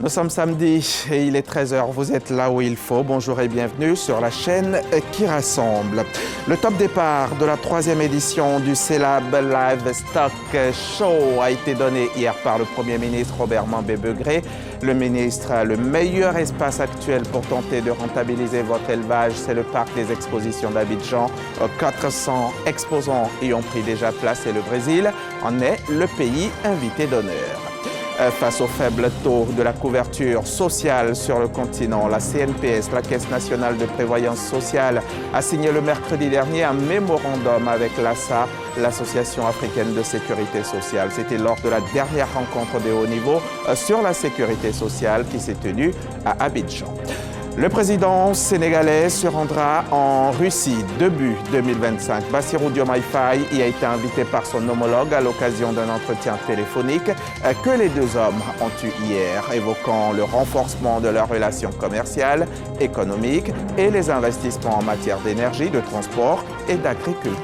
Nous sommes samedi et il est 13h. Vous êtes là où il faut. Bonjour et bienvenue sur la chaîne qui rassemble. Le top départ de la 3e édition du CELAB Livestock Show a été donné hier par le Premier ministre Robert Mambé-Begré. Le ministre a le meilleur espace actuel pour tenter de rentabiliser votre élevage. C'est le parc des expositions d'Abidjan. 400 exposants y ont pris déjà place et le Brésil en est le pays invité d'honneur. Face au faible taux de la couverture sociale sur le continent, la CNPS, la Caisse nationale de prévoyance sociale, a signé le mercredi dernier un mémorandum avec l'ASSA, l'Association africaine de sécurité sociale. C'était lors de la dernière rencontre de haut niveau sur la sécurité sociale qui s'est tenue à Abidjan. Le président sénégalais se rendra en Russie début 2025. Bassirou Diomaye Faye y a été invité par son homologue à l'occasion d'un entretien téléphonique que les deux hommes ont eu hier, évoquant le renforcement de leurs relations commerciales, économiques et les investissements en matière d'énergie, de transport et d'agriculture.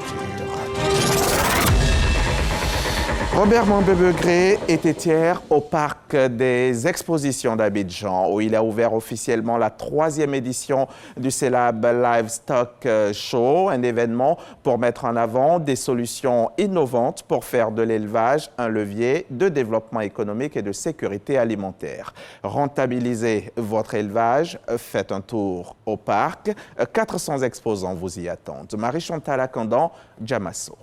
Robert Mambé-Begré était hier au parc des expositions d'Abidjan où il a ouvert officiellement la 3e édition du CELAB Livestock Show, un événement pour mettre en avant des solutions innovantes pour faire de l'élevage un levier de développement économique et de sécurité alimentaire. Rentabilisez votre élevage, faites un tour au parc. 400 exposants vous y attendent. Marie-Chantal Akandan, Djamasso.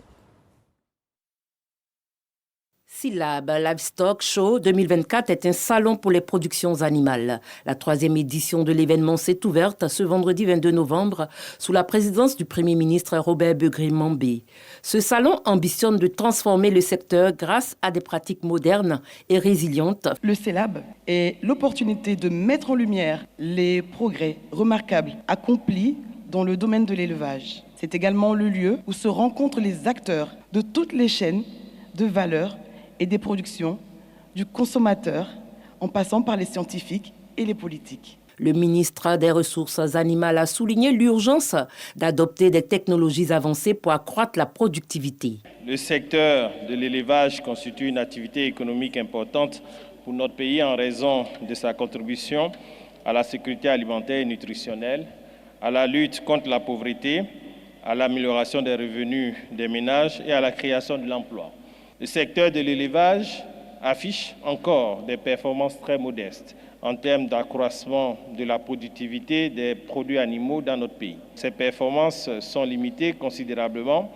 CELAB Livestock Show 2024 est un salon pour les productions animales. La 3e édition de l'événement s'est ouverte ce vendredi 22 novembre sous la présidence du Premier ministre Robert Begré-Mambé. Ce salon ambitionne de transformer le secteur grâce à des pratiques modernes et résilientes. Le CELAB est l'opportunité de mettre en lumière les progrès remarquables accomplis dans le domaine de l'élevage. C'est également le lieu où se rencontrent les acteurs de toutes les chaînes de valeur et des productions, du consommateur, en passant par les scientifiques et les politiques. Le ministre des Ressources animales a souligné l'urgence d'adopter des technologies avancées pour accroître la productivité. Le secteur de l'élevage constitue une activité économique importante pour notre pays en raison de sa contribution à la sécurité alimentaire et nutritionnelle, à la lutte contre la pauvreté, à l'amélioration des revenus des ménages et à la création de l'emploi. Le secteur de l'élevage affiche encore des performances très modestes en termes d'accroissement de la productivité des produits animaux dans notre pays. Ces performances sont limitées considérablement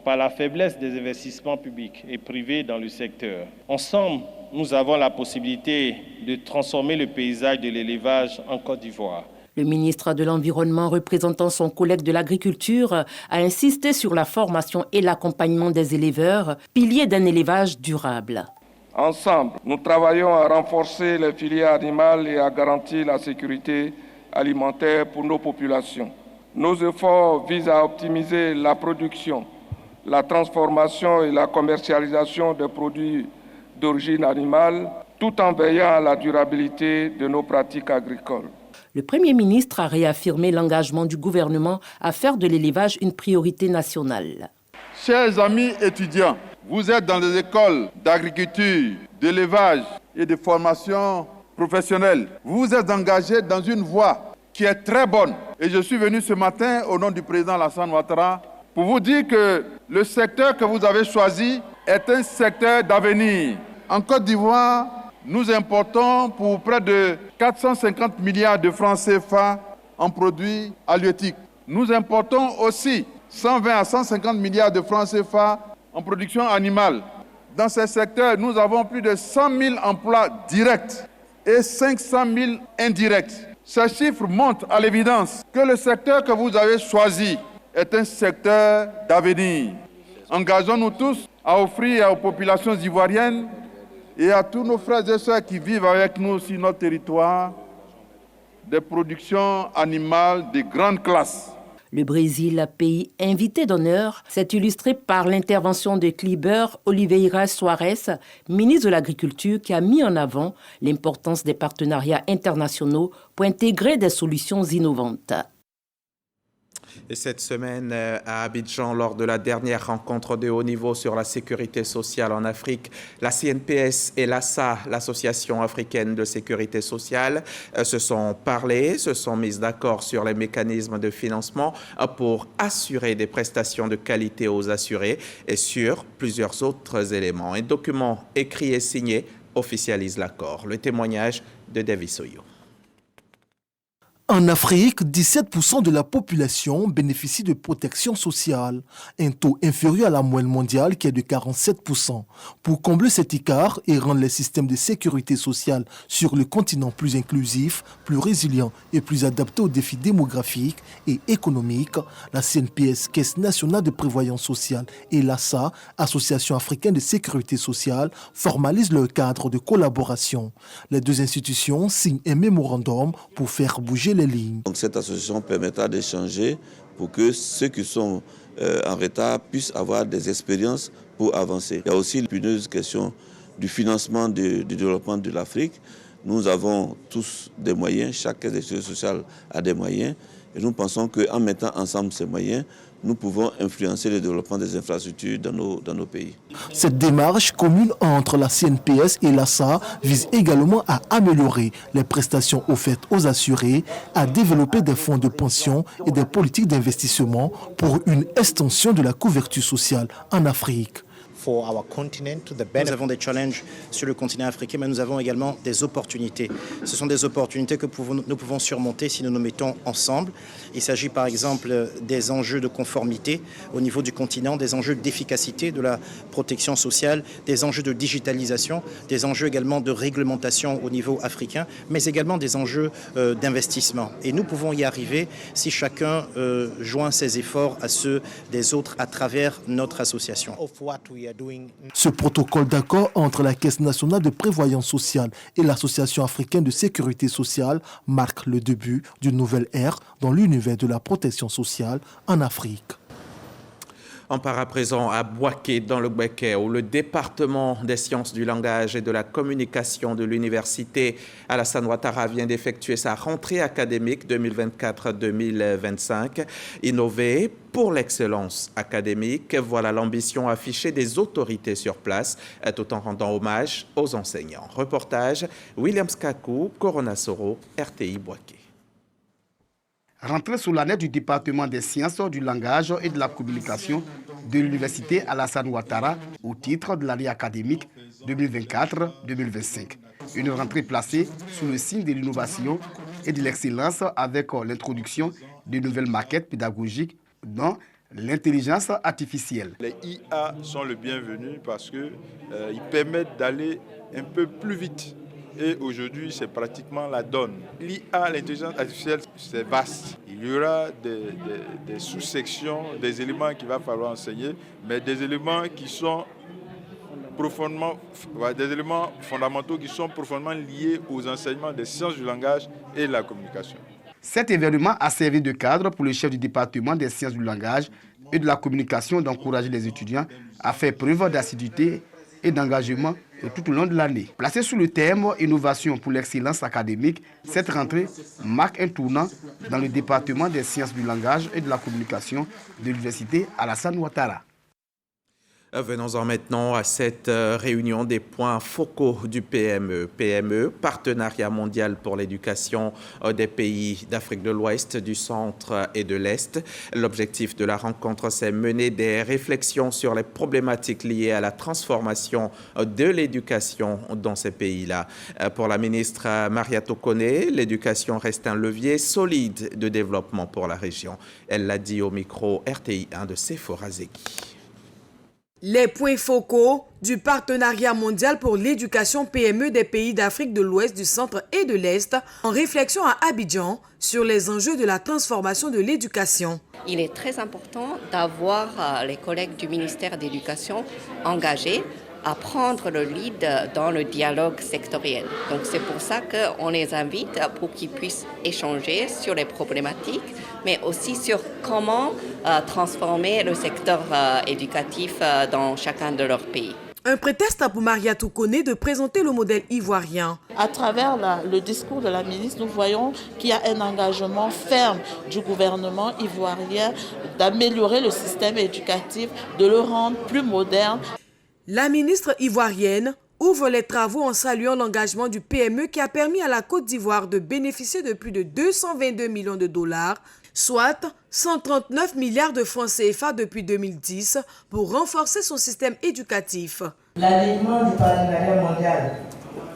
par la faiblesse des investissements publics et privés dans le secteur. Ensemble, nous avons la possibilité de transformer le paysage de l'élevage en Côte d'Ivoire. Le ministre de l'Environnement, représentant son collègue de l'Agriculture, a insisté sur la formation et l'accompagnement des éleveurs, piliers d'un élevage durable. Ensemble, nous travaillons à renforcer les filières animales et à garantir la sécurité alimentaire pour nos populations. Nos efforts visent à optimiser la production, la transformation et la commercialisation des produits d'origine animale, tout en veillant à la durabilité de nos pratiques agricoles. Le Premier ministre a réaffirmé l'engagement du gouvernement à faire de l'élevage une priorité nationale. Chers amis étudiants, vous êtes dans les écoles d'agriculture, d'élevage et de formation professionnelle. Vous vous êtes engagés dans une voie qui est très bonne. Et je suis venu ce matin au nom du président Alassane Ouattara pour vous dire que le secteur que vous avez choisi est un secteur d'avenir. En Côte d'Ivoire, nous importons pour près de 450 milliards de francs CFA en produits halieutiques. Nous importons aussi 120 à 150 milliards de francs CFA en production animale. Dans ces secteurs, nous avons plus de 100 000 emplois directs et 500 000 indirects. Ces chiffres montrent à l'évidence que le secteur que vous avez choisi est un secteur d'avenir. Engageons-nous tous à offrir aux populations ivoiriennes et à tous nos frères et sœurs qui vivent avec nous sur notre territoire des productions animales de grande classe. Le Brésil, pays invité d'honneur, s'est illustré par l'intervention de Kleber Oliveira Soares, ministre de l'Agriculture, qui a mis en avant l'importance des partenariats internationaux pour intégrer des solutions innovantes. Et cette semaine, à Abidjan, lors de la dernière rencontre de haut niveau sur la sécurité sociale en Afrique, la CNPS et l'ASA, l'Association africaine de sécurité sociale, se sont parlé, se sont mis d'accord sur les mécanismes de financement pour assurer des prestations de qualité aux assurés et sur plusieurs autres éléments. Un document écrit et signé officialise l'accord. Le témoignage de David Soyo. En Afrique, 17% de la population bénéficie de protection sociale, un taux inférieur à la moyenne mondiale qui est de 47%. Pour combler cet écart et rendre les systèmes de sécurité sociale sur le continent plus inclusifs, plus résilients et plus adaptés aux défis démographiques et économiques, la CNPS, Caisse nationale de prévoyance sociale, et l'ASA, Association africaine de sécurité sociale, formalisent leur cadre de collaboration. Les deux institutions signent un mémorandum pour faire bouger les lignes. Donc cette association permettra d'échanger pour que ceux qui sont en retard puissent avoir des expériences pour avancer. Il y a aussi l'épineuse question du financement du développement de l'Afrique. Nous avons tous des moyens, chaque caisse de sécurité sociale a des moyens et nous pensons qu'en mettant ensemble ces moyens, nous pouvons influencer le développement des infrastructures dans nos pays. Cette démarche commune entre la CNPS et l'ASA vise également à améliorer les prestations offertes aux assurés, à développer des fonds de pension et des politiques d'investissement pour une extension de la couverture sociale en Afrique. Nous avons des challenges sur le continent africain, mais nous avons également des opportunités. Ce sont des opportunités que nous pouvons surmonter si nous nous mettons ensemble. Il s'agit par exemple des enjeux de conformité au niveau du continent, des enjeux d'efficacité de la protection sociale, des enjeux de digitalisation, des enjeux également de réglementation au niveau africain, mais également des enjeux d'investissement. Et nous pouvons y arriver si chacun joint ses efforts à ceux des autres à travers notre association. Ce protocole d'accord entre la Caisse nationale de prévoyance sociale et l'Association africaine de sécurité sociale marque le début d'une nouvelle ère dans l'univers de la protection sociale en Afrique. On part à présent à Bouaké, dans le Béké, où le département des sciences du langage et de la communication de l'université Alassane Ouattara vient d'effectuer sa rentrée académique 2024-2025. Innover pour l'excellence académique, voilà l'ambition affichée des autorités sur place, tout en rendant hommage aux enseignants. Reportage William Skakou, Corona Soro, RTI Bouaké. Rentrée sous la nette du département des sciences du langage et de la communication de l'université Alassane Ouattara au titre de l'année académique 2024-2025. Une rentrée placée sous le signe de l'innovation et de l'excellence avec l'introduction de nouvelles maquettes pédagogiques dont l'intelligence artificielle. Les IA sont le bienvenu parce qu'ils permettent d'aller un peu plus vite. Et aujourd'hui, c'est pratiquement la donne. L'IA, l'intelligence artificielle, c'est vaste. Il y aura des sous-sections, des éléments qu'il va falloir enseigner, mais des éléments qui sont des éléments fondamentaux qui sont profondément liés aux enseignements des sciences du langage et de la communication. Cet événement a servi de cadre pour le chef du département des sciences du langage et de la communication d'encourager les étudiants à faire preuve d'assiduité et d'engagement tout au long de l'année. Placée sous le thème « Innovation pour l'excellence académique », cette rentrée marque un tournant dans le département des sciences du langage et de la communication de l'université Alassane Ouattara. Venons-en maintenant à cette réunion des points focaux du PME. PME, Partenariat mondial pour l'éducation des pays d'Afrique de l'Ouest, du Centre et de l'Est. L'objectif de la rencontre, c'est mener des réflexions sur les problématiques liées à la transformation de l'éducation dans ces pays-là. Pour la ministre Maria Tokone, l'éducation reste un levier solide de développement pour la région. Elle l'a dit au micro RTI 1 de Sephora Zegui. Les points focaux du partenariat mondial pour l'éducation PME des pays d'Afrique de l'Ouest, du Centre et de l'Est, en réflexion à Abidjan sur les enjeux de la transformation de l'éducation. Il est très important d'avoir les collègues du ministère de l'Éducation engagés à prendre le lead dans le dialogue sectoriel. Donc c'est pour ça qu'on les invite pour qu'ils puissent échanger sur les problématiques, mais aussi sur comment transformer le secteur éducatif dans chacun de leurs pays. Un prétexte pour Mariatou Koné de présenter le modèle ivoirien. À travers le discours de la ministre, nous voyons qu'il y a un engagement ferme du gouvernement ivoirien d'améliorer le système éducatif, de le rendre plus moderne. La ministre ivoirienne ouvre les travaux en saluant l'engagement du PME qui a permis à la Côte d'Ivoire de bénéficier de plus de 222 millions de dollars, soit 139 milliards de francs CFA depuis 2010 pour renforcer son système éducatif. L'alignement du partenariat mondial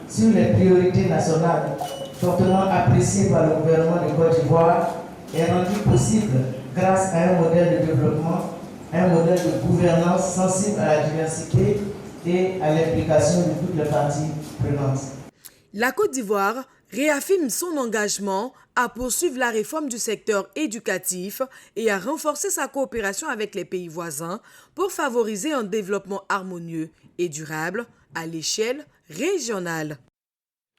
sur les priorités nationales, fortement apprécié par le gouvernement de Côte d'Ivoire, est rendu possible grâce à un modèle de développement, un modèle de gouvernance sensible à la diversité et à l'implication de toutes les parties prenantes. La Côte d'Ivoire réaffirme son engagement à poursuivre la réforme du secteur éducatif et à renforcer sa coopération avec les pays voisins pour favoriser un développement harmonieux et durable à l'échelle régionale.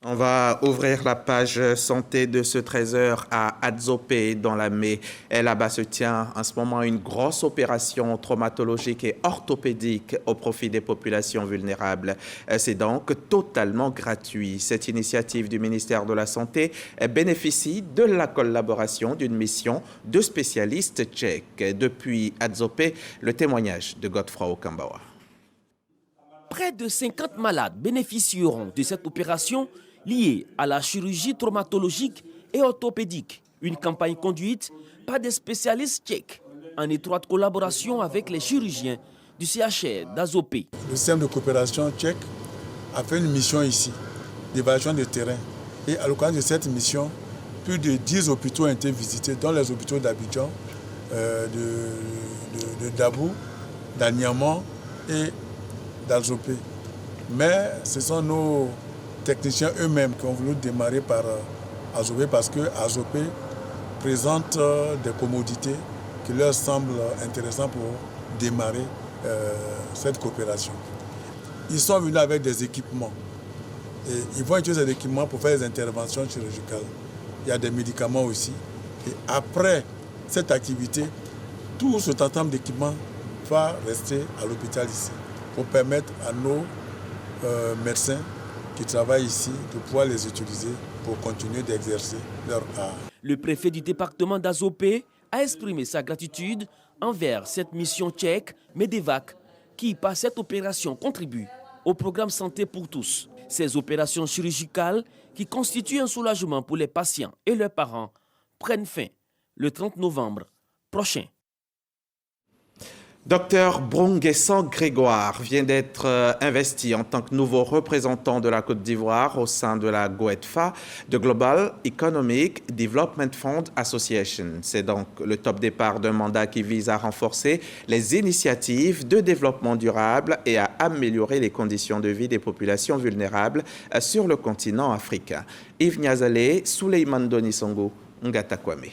On va ouvrir la page santé de ce 13h à Adzopé dans la Mai. Et là-bas se tient en ce moment une grosse opération traumatologique et orthopédique au profit des populations vulnérables. C'est donc totalement gratuit. Cette initiative du ministère de la Santé bénéficie de la collaboration d'une mission de spécialistes tchèques. Depuis Adzopé, le témoignage de Godefroy Okambawa. Près de 50 malades bénéficieront de cette opération liée à la chirurgie traumatologique et orthopédique. Une campagne conduite par des spécialistes tchèques en étroite collaboration avec les chirurgiens du CHR d'Azopé. Le système de coopération tchèque a fait une mission ici, d'évaluation de terrain. Et à l'occasion de cette mission, plus de 10 hôpitaux ont été visités, dont les hôpitaux d'Abidjan, de Dabou, d'Aniamant et d'Azopé. Mais ce sont nos techniciens eux-mêmes qui ont voulu démarrer par Azopé parce que Azopé présente des commodités qui leur semblent intéressantes pour démarrer cette coopération. Ils sont venus avec des équipements et ils vont utiliser ces équipements pour faire des interventions chirurgicales. Il y a des médicaments aussi. Et après cette activité, tout cet ensemble d'équipements va rester à l'hôpital ici pour permettre à nos médecins qui travaillent ici de pouvoir les utiliser pour continuer d'exercer leur art. Le préfet du département d'Azopé a exprimé sa gratitude envers cette mission tchèque Medevac qui, par cette opération, contribue au programme Santé pour tous. Ces opérations chirurgicales qui constituent un soulagement pour les patients et leurs parents prennent fin le 30 novembre prochain. Dr Bronguessan Grégoire vient d'être investi en tant que nouveau représentant de la Côte d'Ivoire au sein de la GOETFA, de Global Economic Development Fund Association. C'est donc le top départ d'un mandat qui vise à renforcer les initiatives de développement durable et à améliorer les conditions de vie des populations vulnérables sur le continent africain. Yves Niazale, Souleymane Donisongo, Ngata Kwame.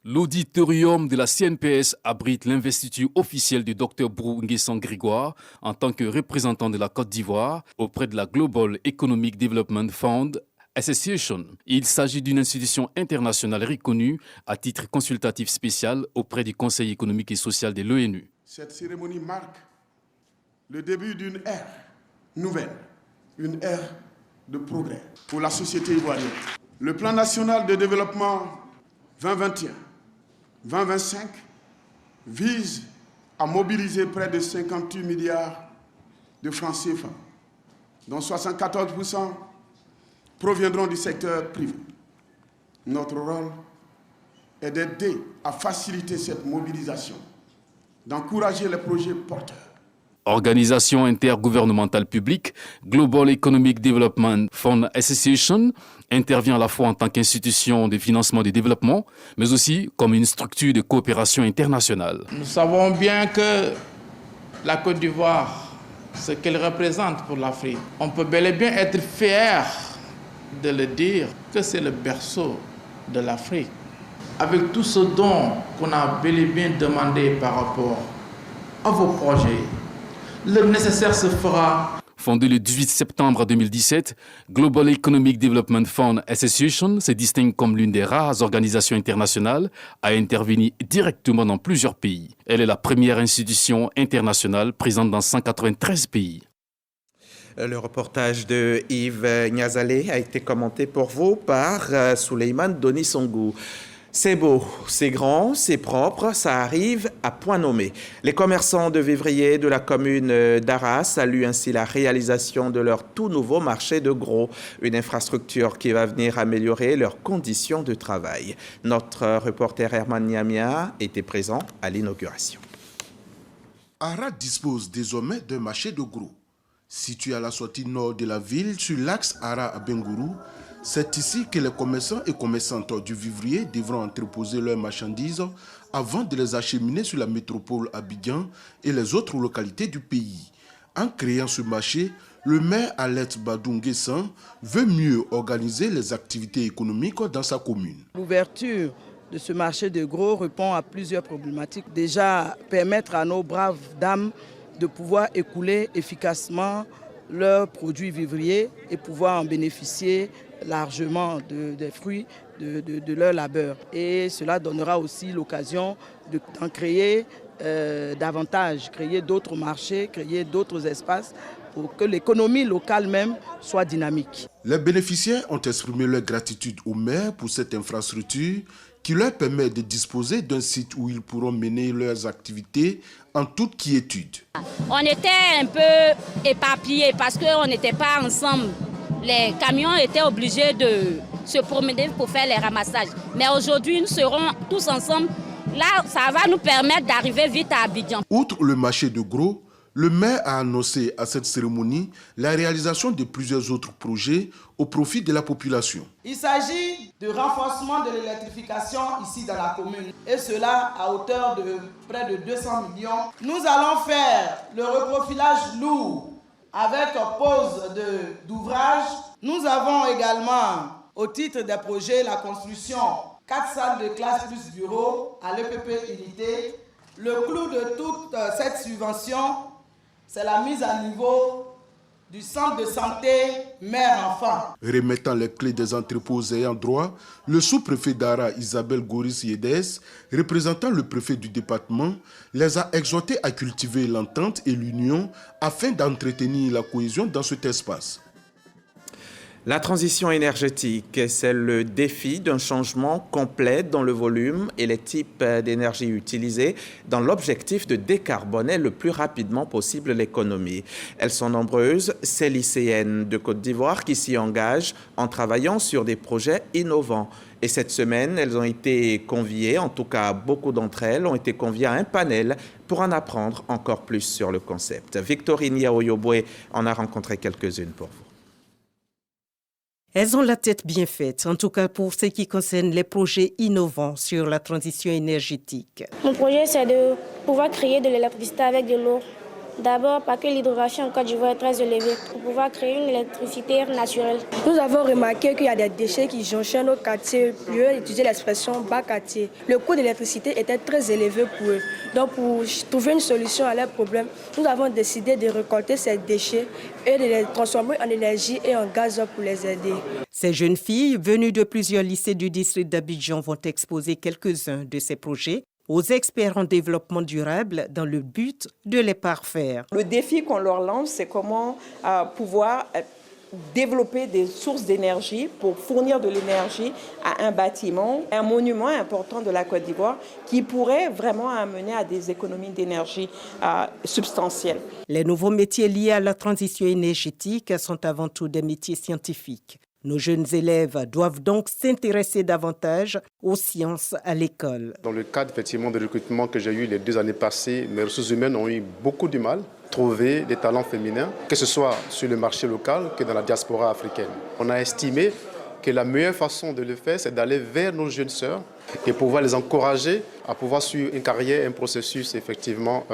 L'auditorium de la CNPS abrite l'investiture officielle du Dr Bronguessan Grégoire en tant que représentant de la Côte d'Ivoire auprès de la Global Economic Development Fund Association. Il s'agit d'une institution internationale reconnue à titre consultatif spécial auprès du Conseil économique et social de l'ONU. Cette cérémonie marque le début d'une ère nouvelle, une ère de progrès pour la société ivoirienne. Le plan national de développement 2021-2025 vise à mobiliser près de 58 milliards de francs CFA, dont 74% proviendront du secteur privé. Notre rôle est d'aider à faciliter cette mobilisation, d'encourager les projets porteurs. Organisation intergouvernementale publique, Global Economic Development Fund Association intervient à la fois en tant qu'institution de financement du développement, mais aussi comme une structure de coopération internationale. Nous savons bien que la Côte d'Ivoire, ce qu'elle représente pour l'Afrique, on peut bel et bien être fier de le dire que c'est le berceau de l'Afrique. Avec tout ce dont qu'on a bel et bien demandé par rapport à vos projets, le nécessaire se fera. Fondé le 18 septembre 2017, Global Economic Development Fund Association se distingue comme l'une des rares organisations internationales à intervenir directement dans plusieurs pays. Elle est la première institution internationale présente dans 193 pays. Le reportage de Yves Niazalé a été commenté pour vous par Souleymane Donisongou. C'est beau, c'est grand, c'est propre, ça arrive à point nommé. Les commerçants de vivriers de la commune d'Arras saluent ainsi la réalisation de leur tout nouveau marché de gros, une infrastructure qui va venir améliorer leurs conditions de travail. Notre reporter Herman Niamia était présent à l'inauguration. Arras dispose désormais d'un marché de gros. Situé à la sortie nord de la ville, sur l'axe Arras à Bengourou, c'est ici que les commerçants et commerçantes du vivrier devront entreposer leurs marchandises avant de les acheminer sur la métropole Abidjan et les autres localités du pays. En créant ce marché, le maire Alette Badou Nguessan veut mieux organiser les activités économiques dans sa commune. L'ouverture de ce marché de gros répond à plusieurs problématiques. Déjà, permettre à nos braves dames de pouvoir écouler efficacement leurs produits vivriers et pouvoir en bénéficier largement des fruits de leur labeur. Et cela donnera aussi l'occasion d'en créer davantage, créer d'autres marchés, créer d'autres espaces pour que l'économie locale même soit dynamique. Les bénéficiaires ont exprimé leur gratitude au maire pour cette infrastructure qui leur permet de disposer d'un site où ils pourront mener leurs activités en toute quiétude. On était un peu éparpillés parce qu'on n'était pas ensemble. Les camions étaient obligés de se promener pour faire les ramassages. Mais aujourd'hui, nous serons tous ensemble. Là, ça va nous permettre d'arriver vite à Abidjan. Outre le marché de gros, le maire a annoncé à cette cérémonie la réalisation de plusieurs autres projets au profit de la population. Il s'agit de renforcement de l'électrification ici dans la commune, et cela à hauteur de près de 200 millions. Nous allons faire le reprofilage lourd avec pose d'ouvrage. Nous avons également, au titre des projets, la construction 4 salles de classe plus bureaux à l'EPP Unité. Le clou de toute cette subvention, c'est la mise à niveau du centre de santé mère-enfant. Remettant les clés des entrepôts ayant droit, le sous-préfet d'Arras, Isabelle Goris-Yedes, représentant le préfet du département, les a exhortés à cultiver l'entente et l'union afin d'entretenir la cohésion dans cet espace. La transition énergétique, c'est le défi d'un changement complet dans le volume et les types d'énergie utilisés dans l'objectif de décarboner le plus rapidement possible l'économie. Elles sont nombreuses, ces lycéennes de Côte d'Ivoire qui s'y engagent en travaillant sur des projets innovants. Et cette semaine, elles ont été conviées, en tout cas beaucoup d'entre elles ont été conviées à un panel pour en apprendre encore plus sur le concept. Victorine Yaoyobwe en a rencontré quelques-unes pour vous. Elles ont la tête bien faite, en tout cas pour ce qui concerne les projets innovants sur la transition énergétique. Mon projet, c'est de pouvoir créer de l'électricité avec de l'eau. D'abord, parce que l'hydratation en Côte d'Ivoire est très élevée, pour pouvoir créer une électricité naturelle. Nous avons remarqué qu'il y a des déchets qui jonchent nos quartiers, pour utiliser l'expression bas quartier. Le coût de l'électricité était très élevé pour eux. Donc, pour trouver une solution à leurs problèmes, nous avons décidé de récolter ces déchets et de les transformer en énergie et en gaz pour les aider. Ces jeunes filles, venues de plusieurs lycées du district d'Abidjan, vont exposer quelques-uns de ces projets aux experts en développement durable dans le but de les parfaire. Le défi qu'on leur lance, c'est comment pouvoir développer des sources d'énergie pour fournir de l'énergie à un bâtiment, un monument important de la Côte d'Ivoire qui pourrait vraiment amener à des économies d'énergie substantielles. Les nouveaux métiers liés à la transition énergétique sont avant tout des métiers scientifiques. Nos jeunes élèves doivent donc s'intéresser davantage aux sciences à l'école. Dans le cadre effectivement de recrutement que j'ai eu les 2 années passées, mes ressources humaines ont eu beaucoup de mal à trouver des talents féminins, que ce soit sur le marché local que dans la diaspora africaine. On a estimé que la meilleure façon de le faire, c'est d'aller vers nos jeunes sœurs et pouvoir les encourager à pouvoir suivre une carrière, un processus effectivement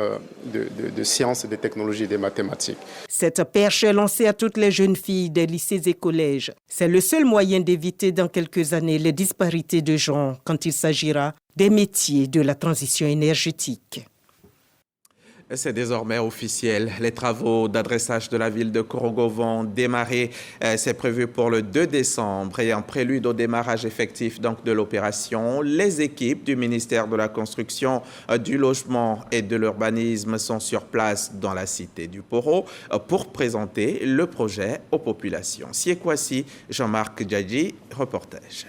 de sciences, de technologies et de mathématiques. Cette perche est lancée à toutes les jeunes filles des lycées et collèges. C'est le seul moyen d'éviter dans quelques années les disparités de genre quand il s'agira des métiers de la transition énergétique. C'est désormais officiel. Les travaux d'adressage de la ville de Korogo vont démarrer. C'est prévu pour le 2 décembre. Et en prélude au démarrage effectif donc, de l'opération, les équipes du ministère de la Construction, du Logement et de l'Urbanisme sont sur place dans la cité du Poro pour présenter le projet aux populations. Siekwasi, Jean-Marc Djadji, reportage.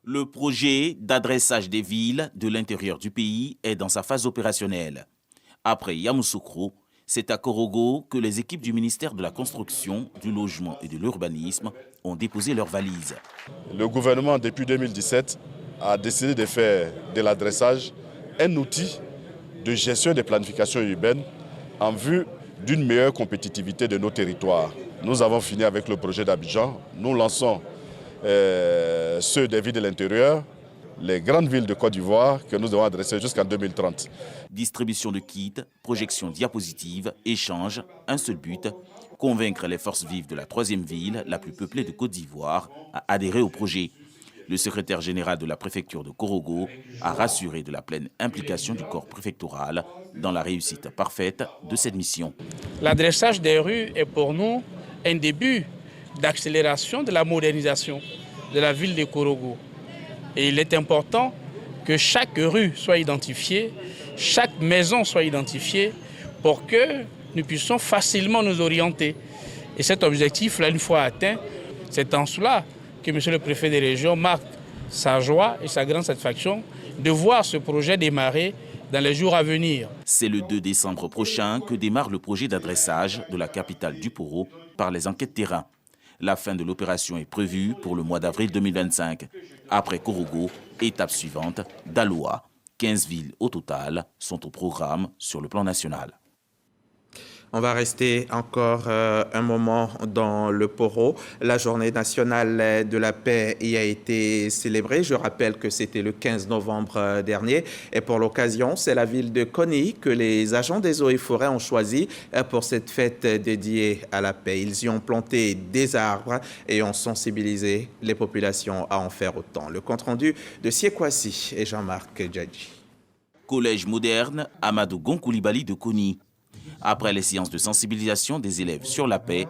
Le projet d'adressage des villes de l'intérieur du pays est dans sa phase opérationnelle. Après Yamoussoukro, c'est à Korogo que les équipes du ministère de la Construction, du Logement et de l'Urbanisme ont déposé leurs valises. Le gouvernement, depuis 2017, a décidé de faire de l'adressage un outil de gestion des planifications urbaines en vue d'une meilleure compétitivité de nos territoires. Nous avons fini avec le projet d'Abidjan. Nous lançons ceux des villes de l'intérieur, les grandes villes de Côte d'Ivoire que nous devons adresser jusqu'en 2030. Distribution de kits, projection diapositive, échange, un seul but, convaincre les forces vives de la troisième ville, la plus peuplée de Côte d'Ivoire, à adhérer au projet. Le secrétaire général de la préfecture de Korogo a rassuré de la pleine implication du corps préfectoral dans la réussite parfaite de cette mission. L'adressage des rues est pour nous un début d'accélération de la modernisation de la ville de Korogo. Et il est important que chaque rue soit identifiée, chaque maison soit identifiée pour que nous puissions facilement nous orienter. Et cet objectif-là, une fois atteint, c'est en cela que M. le préfet des régions marque sa joie et sa grande satisfaction de voir ce projet démarrer dans les jours à venir. C'est le 2 décembre prochain que démarre le projet d'adressage de la capitale du Poro par les enquêtes terrain. La fin de l'opération est prévue pour le mois d'avril 2025. Après Korogo, étape suivante, Daloa. 15 villes au total sont au programme sur le plan national. On va rester encore un moment dans le Poro. La journée nationale de la paix y a été célébrée. Je rappelle que c'était le 15 novembre dernier. Et pour l'occasion, c'est la ville de Koni que les agents des eaux et forêts ont choisi pour cette fête dédiée à la paix. Ils y ont planté des arbres et ont sensibilisé les populations à en faire autant. Le compte-rendu de Siekwasi et Jean-Marc Djadji. Collège moderne Amadou Gon Coulibaly de Koni. Après les séances de sensibilisation des élèves sur la paix,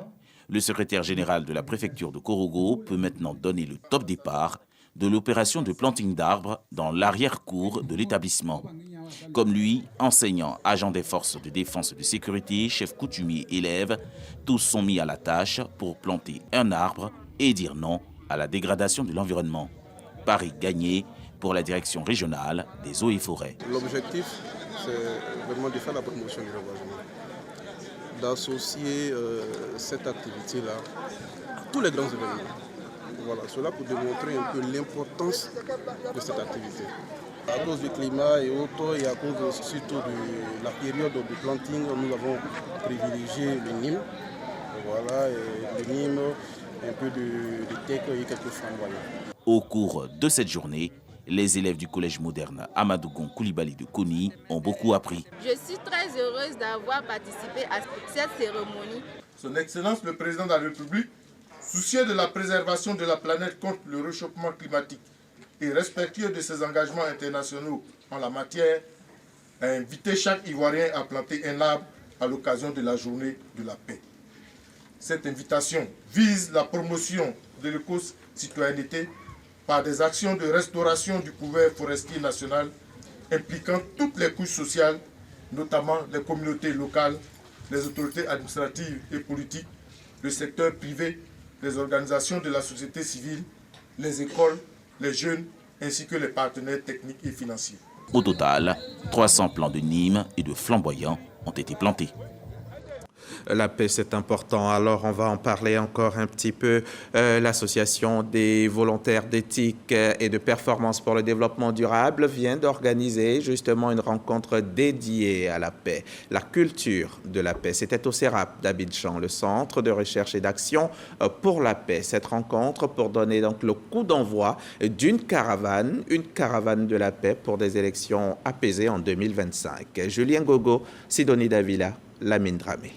le secrétaire général de la préfecture de Korogo peut maintenant donner le top départ de l'opération de planting d'arbres dans l'arrière-cour de l'établissement. Comme lui, enseignants, agents des forces de défense et de sécurité, chefs coutumiers, élèves, tous sont mis à la tâche pour planter un arbre et dire non à la dégradation de l'environnement. Pari gagné pour la direction régionale des eaux et forêts. L'objectif, c'est vraiment de faire la promotion du reboisement, d'associer cette activité-là à tous les grands événements. Voilà, cela pour démontrer un peu l'importance de cette activité. À cause du climat et autres, et à cause surtout de la période de planting, nous avons privilégié le Nîmes. Voilà, et le Nîmes, un peu de teck et quelques flamboyants. Au cours de cette journée, les élèves du collège moderne Amadou Gon Coulibaly de Koni ont beaucoup appris. Je suis très heureuse d'avoir participé à cette cérémonie. Son Excellence le Président de la République, soucieux de la préservation de la planète contre le réchauffement climatique et respectueux de ses engagements internationaux en la matière, a invité chaque Ivoirien à planter un arbre à l'occasion de la journée de la paix. Cette invitation vise la promotion de l'éco-citoyenneté par des actions de restauration du couvert forestier national impliquant toutes les couches sociales, notamment les communautés locales, les autorités administratives et politiques, le secteur privé, les organisations de la société civile, les écoles, les jeunes, ainsi que les partenaires techniques et financiers. Au total, 300 plants de Nîmes et de flamboyants ont été plantés. La paix, c'est important. Alors, on va en parler encore un petit peu. L'association des volontaires d'éthique et de performance pour le développement durable vient d'organiser justement une rencontre dédiée à la paix, la culture de la paix. C'était au CERAP d'Abidjan, le Centre de recherche et d'action pour la paix. Cette rencontre pour donner donc le coup d'envoi d'une caravane, une caravane de la paix pour des élections apaisées en 2025. Julien Gogo, Sidonie Davila, Lamine Dramé.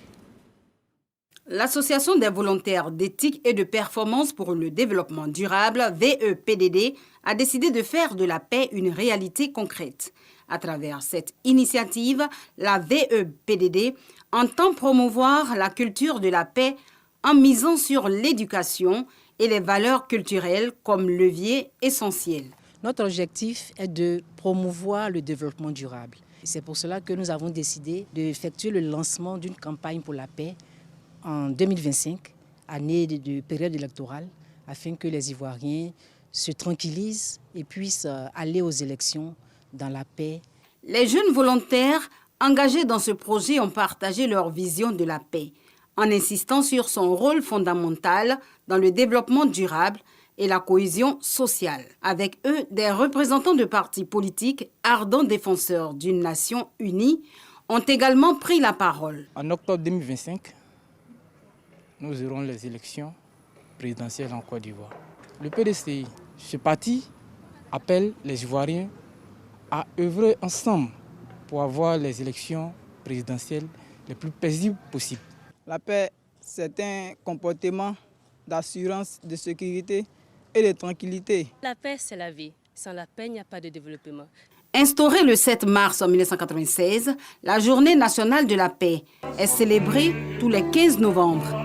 L'Association des volontaires d'éthique et de performance pour le développement durable, VEPDD, a décidé de faire de la paix une réalité concrète. À travers cette initiative, la VEPDD entend promouvoir la culture de la paix en misant sur l'éducation et les valeurs culturelles comme levier essentiel. Notre objectif est de promouvoir le développement durable. C'est pour cela que nous avons décidé d'effectuer le lancement d'une campagne pour la paix en 2025, année de période électorale, afin que les Ivoiriens se tranquillisent et puissent aller aux élections dans la paix. Les jeunes volontaires engagés dans ce projet ont partagé leur vision de la paix, en insistant sur son rôle fondamental dans le développement durable et la cohésion sociale. Avec eux, des représentants de partis politiques, ardents défenseurs d'une nation unie, ont également pris la parole. En octobre 2025, nous aurons les élections présidentielles en Côte d'Ivoire. Le PDCI, ce parti, appelle les Ivoiriens à œuvrer ensemble pour avoir les élections présidentielles les plus paisibles possibles. La paix, c'est un comportement d'assurance, de sécurité et de tranquillité. La paix, c'est la vie. Sans la paix, il n'y a pas de développement. Instaurée le 7 mars 1996, la Journée nationale de la paix est célébrée tous les 15 novembre.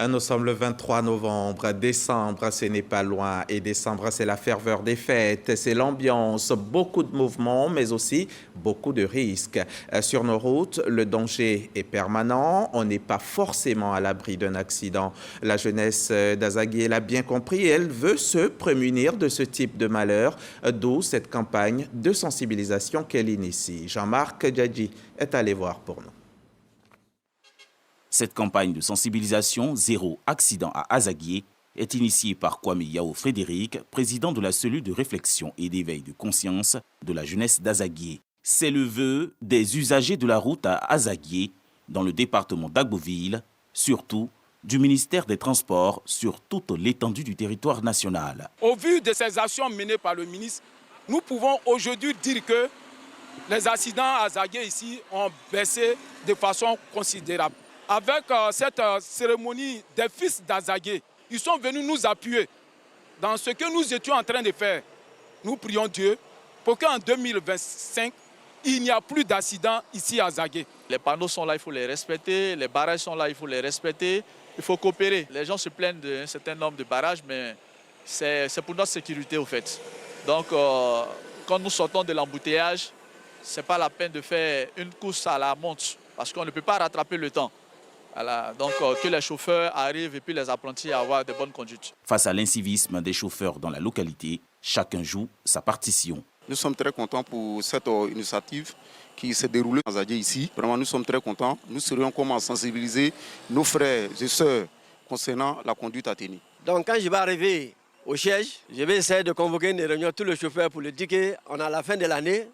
Nous sommes le 23 novembre. Décembre, ce n'est pas loin. Et décembre, c'est la ferveur des fêtes, c'est l'ambiance, beaucoup de mouvements, mais aussi beaucoup de risques. Sur nos routes, le danger est permanent. On n'est pas forcément à l'abri d'un accident. La jeunesse d'Azagué l'a bien compris. Elle veut se prémunir de ce type de malheur, d'où cette campagne de sensibilisation qu'elle initie. Jean-Marc Djadji est allé voir pour nous. Cette campagne de sensibilisation Zéro accident à Azagué est initiée par Kwame Yao Frédéric, président de la cellule de réflexion et d'éveil de conscience de la jeunesse d'Azagué. C'est le vœu des usagers de la route à Azagué, dans le département d'Agboville, surtout du ministère des Transports sur toute l'étendue du territoire national. Au vu de ces actions menées par le ministre, nous pouvons aujourd'hui dire que les accidents à Azagué ici ont baissé de façon considérable. Avec cette cérémonie des fils d'Azagué, ils sont venus nous appuyer dans ce que nous étions en train de faire. Nous prions Dieu pour qu'en 2025, il n'y a plus d'accidents ici à Azagué. Les panneaux sont là, il faut les respecter. Les barrages sont là, il faut les respecter. Il faut coopérer. Les gens se plaignent d'un certain nombre de barrages, mais c'est pour notre sécurité au fait. Donc, quand nous sortons de l'embouteillage, ce n'est pas la peine de faire une course à la montre parce qu'on ne peut pas rattraper le temps. Voilà, donc que les chauffeurs arrivent et puis les apprentis à avoir de bonnes conduites. Face à l'incivisme des chauffeurs dans la localité, chacun joue sa partition. Nous sommes très contents pour cette initiative qui s'est déroulée à Azagué ici. Vraiment, nous sommes très contents. Nous serions comment sensibiliser nos frères et sœurs concernant la conduite à tenir. Donc quand je vais arriver au siège, je vais essayer de convoquer une réunion tous les chauffeurs pour leur dire qu'on a la fin de l'année,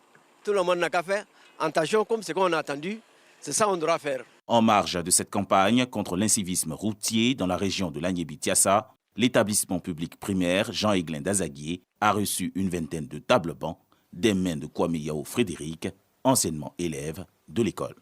tout le monde n'a qu'à faire. Attention, comme ce qu'on a attendu, c'est ça qu'on doit faire. En marge de cette campagne contre l'incivisme routier dans la région de l'Agnébi-Tiassa, l'établissement public primaire Jean-Aiglin d'Azagué a reçu une vingtaine de tables bancs des mains de Kwame Yao Frédéric, anciennement élève de l'école.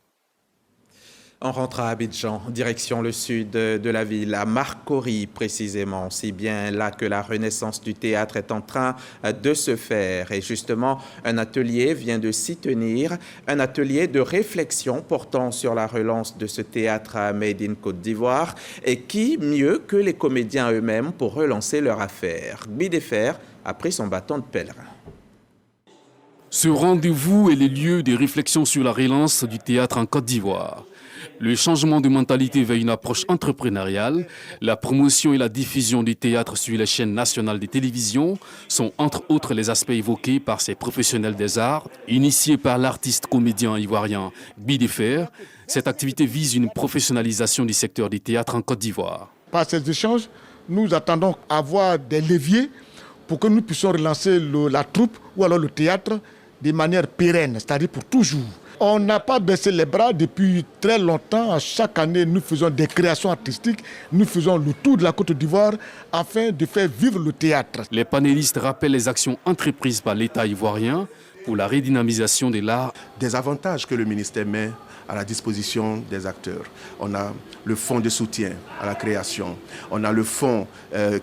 On rentre à Abidjan, direction le sud de la ville, à Marcory précisément. C'est bien là que la renaissance du théâtre est en train de se faire. Et justement, un atelier vient de s'y tenir, un atelier de réflexion portant sur la relance de ce théâtre made in Côte d'Ivoire. Et qui mieux que les comédiens eux-mêmes pour relancer leur affaire? Bidefer a pris son bâton de pèlerin. Ce rendez-vous est le lieu de réflexion sur la relance du théâtre en Côte d'Ivoire. Le changement de mentalité vers une approche entrepreneuriale, la promotion et la diffusion du théâtre sur les chaînes nationales de télévision sont entre autres les aspects évoqués par ces professionnels des arts. Initiée par l'artiste comédien ivoirien Bidefer, cette activité vise une professionnalisation du secteur du théâtre en Côte d'Ivoire. Par ces échanges, nous attendons avoir des leviers pour que nous puissions relancer la troupe ou alors le théâtre de manière pérenne, c'est-à-dire pour toujours. On n'a pas baissé les bras depuis très longtemps. Chaque année, nous faisons des créations artistiques. Nous faisons le tour de la Côte d'Ivoire afin de faire vivre le théâtre. Les panélistes rappellent les actions entreprises par l'État ivoirien pour la redynamisation de l'art. Des avantages que le ministère met à la disposition des acteurs. On a le fonds de soutien à la création. On a le fonds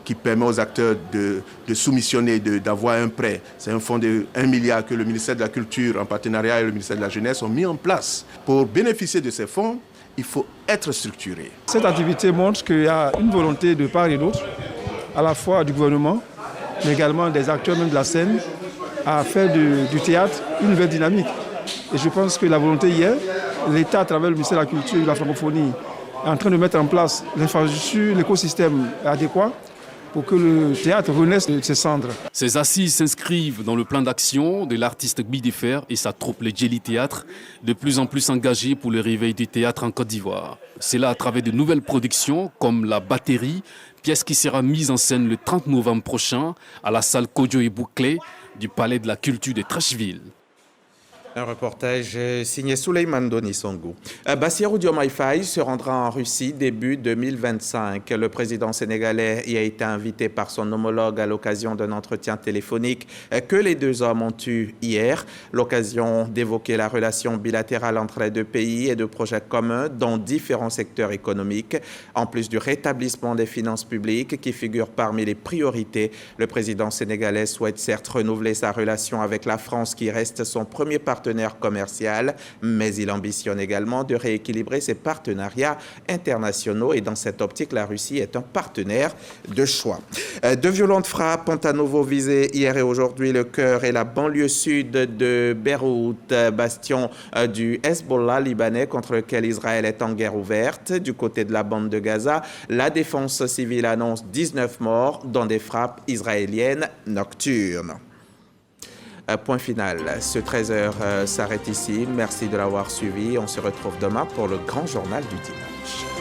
qui permet aux acteurs de soumissionner, d'avoir un prêt. C'est un fonds de 1 milliard que le ministère de la Culture, en partenariat avec le ministère de la Jeunesse, ont mis en place. Pour bénéficier de ces fonds, il faut être structuré. Cette activité montre qu'il y a une volonté de part et d'autre, à la fois du gouvernement, mais également des acteurs même de la scène, à faire du théâtre une nouvelle dynamique. Et je pense que la volonté y est. L'État, à travers le ministère de la Culture et de la Francophonie, est en train de mettre en place l'infrastructure, l'écosystème adéquat pour que le théâtre renaisse de ses cendres. Ces assises s'inscrivent dans le plan d'action de l'artiste Gbidefer et sa troupe, le Djeli Théâtre, de plus en plus engagée pour le réveil du théâtre en Côte d'Ivoire. C'est là à travers de nouvelles productions comme La Batterie, pièce qui sera mise en scène le 30 novembre prochain à la salle Kodjo et Bouclé du Palais de la Culture de Trècheville. Un reportage signé Souleymane Doni-Songou. Bassirou Diomaye Faye se rendra en Russie début 2025. Le président sénégalais y a été invité par son homologue à l'occasion d'un entretien téléphonique que les deux hommes ont eu hier. L'occasion d'évoquer la relation bilatérale entre les deux pays et de projets communs dans différents secteurs économiques. En plus du rétablissement des finances publiques qui figure parmi les priorités, le président sénégalais souhaite certes renouveler sa relation avec la France qui reste son premier partenaire commercial, mais il ambitionne également de rééquilibrer ses partenariats internationaux et dans cette optique, la Russie est un partenaire de choix. De violentes frappes ont à nouveau visé hier et aujourd'hui le cœur et la banlieue sud de Beyrouth, bastion du Hezbollah libanais contre lequel Israël est en guerre ouverte. Du côté de la bande de Gaza, la défense civile annonce 19 morts dans des frappes israéliennes nocturnes. Point final. Ce 13h s'arrête ici. Merci de l'avoir suivi. On se retrouve demain pour le grand journal du dimanche.